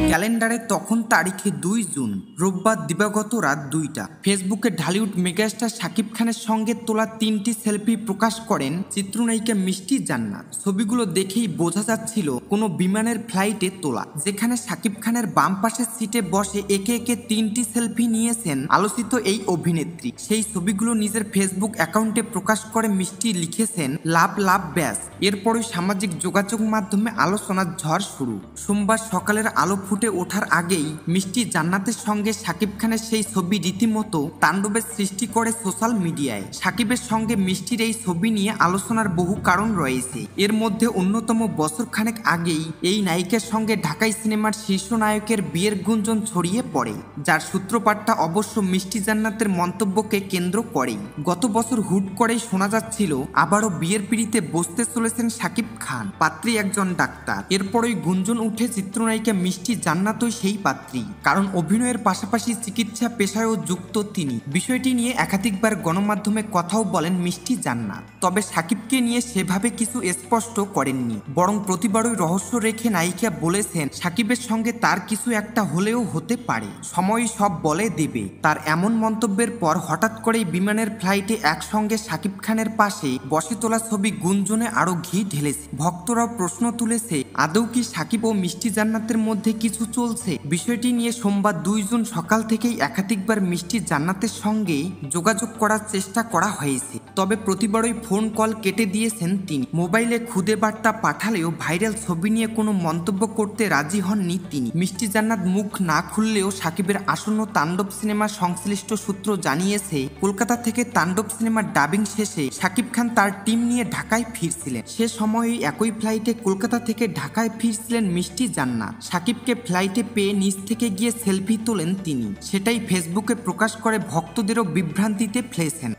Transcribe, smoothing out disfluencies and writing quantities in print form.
ক্যালেন্ডারে তখন তারিখে 2 জুন, রোববার দিবাগত রাত 2টা। ফেসবুকে ঢালিউড মেগাস্টার শাকিব খানের সঙ্গে তোলা 3টি সেলফি প্রকাশ করেন চিত্রনায়িকা মিষ্টি জান্নাত। ছবিগুলো দেখেই বোঝা যাচ্ছিল কোনো বিমানের ফ্লাইটে তোলা, যেখানে শাকিব খানের বাম পাশের সিটে বসে একে একে 3টি সেলফি নিয়েছেন আলোচিত এই অভিনেত্রী। সেই ছবিগুলো নিজের ফেসবুক অ্যাকাউন্টে প্রকাশ করে মিষ্টি লিখেছেন লাভ লাভ ব্যাস। এরপরই সামাজিক যোগাযোগ মাধ্যমে আলোচনার ঝড় শুরু। সোমবার সকালের আলো ফুটে ওঠার আগেই মিষ্টি জান্নাতের সঙ্গে শাকিব খানের সেই ছবি রীতিমতো তাণ্ডবের সৃষ্টি করে সোশ্যাল মিডিয়ায়। শাকিবের সঙ্গে মিষ্টির এই ছবি নিয়ে আলোচনার বহু কারণ রয়েছে। এর মধ্যে অন্যতম বছর খানেক আগেই এই নায়িকার সঙ্গে ঢাকাই সিনেমার শীর্ষ নায়কের বিয়ের গুঞ্জন ছড়িয়ে পড়ে, যার সূত্রপাতটা অবশ্য মিষ্টি জান্নাতের মন্তব্যকে কেন্দ্র করেই। গত বছর হুট করেই শোনা যাচ্ছিল আবারও বিয়ের পিঁড়িতে বসতে চলেছেন শাকিব খান, পাত্রী একজন ডাক্তার। এরপরই গুঞ্জন উঠে চিত্রনায়িকা মিষ্টি জান্নাতই সেই পাত্রী, কারণ অভিনয়ের পাশাপাশি চিকিৎসা পেশায়ও যুক্ত তিনি। বিষয়টি নিয়ে একাধিকবার গণমাধ্যমে কথাও বলেন মিষ্টি জান্নাত, তবে শাকিবকে নিয়ে সেভাবে কিছু স্পষ্ট করেননি, বরং প্রতিবারই রহস্য রেখে নায়িকা বলেছেন শাকিবের সঙ্গে তার কিছু একটা হলেও হতে পারে, সময়ই সব বলে দেবে। তার এমন মন্তব্যের পর হঠাৎ করেই বিমানের ফ্লাইটে একসঙ্গে শাকিব খানের পাশে বসে তোলা ছবি গুঞ্জনে আরো ঘি ঢেলেছে। ভক্তরাও প্রশ্ন তুলেছে, আদৌ কি শাকিব ও মিষ্টি জান্নাতের মধ্যে কিছু চলছে? বিষয়টি নিয়ে সোমবার 2 জুন সকাল থেকেই একাধিকবার মিষ্টি জান্নাতের সঙ্গে যোগাযোগ করার চেষ্টা করা হয়েছে, তবে প্রতিবারই ফোন কল কেটে দিয়েছেন তিনি। মোবাইলে খুদে বার্তা পাঠালেও ভাইরাল ছবি নিয়ে কোনো মন্তব্য করতে রাজি হননি তিনি। মিষ্টি জান্নাত মুখ না খুললেও শাকিবের আসন্ন তাণ্ডব সিনেমার সংশ্লিষ্ট সূত্র জানিয়েছে, কলকাতা থেকে তাণ্ডব সিনেমার ডাবিং শেষে শাকিব খান তার টিম নিয়ে ঢাকায় ফিরছিলেন। সে সময়ই একই ফ্লাইটে কলকাতা থেকে ঢাকায় ফিরছিলেন মিষ্টি জান্নাত। শাকিবকে ফ্লাইটে পেয়ে নিচ থেকে গিয়ে সেলফি তোলেন তিনি, সেটাই ফেসবুকে প্রকাশ করে ভক্তদেরও বিভ্রান্তিতে ফেলেছেন।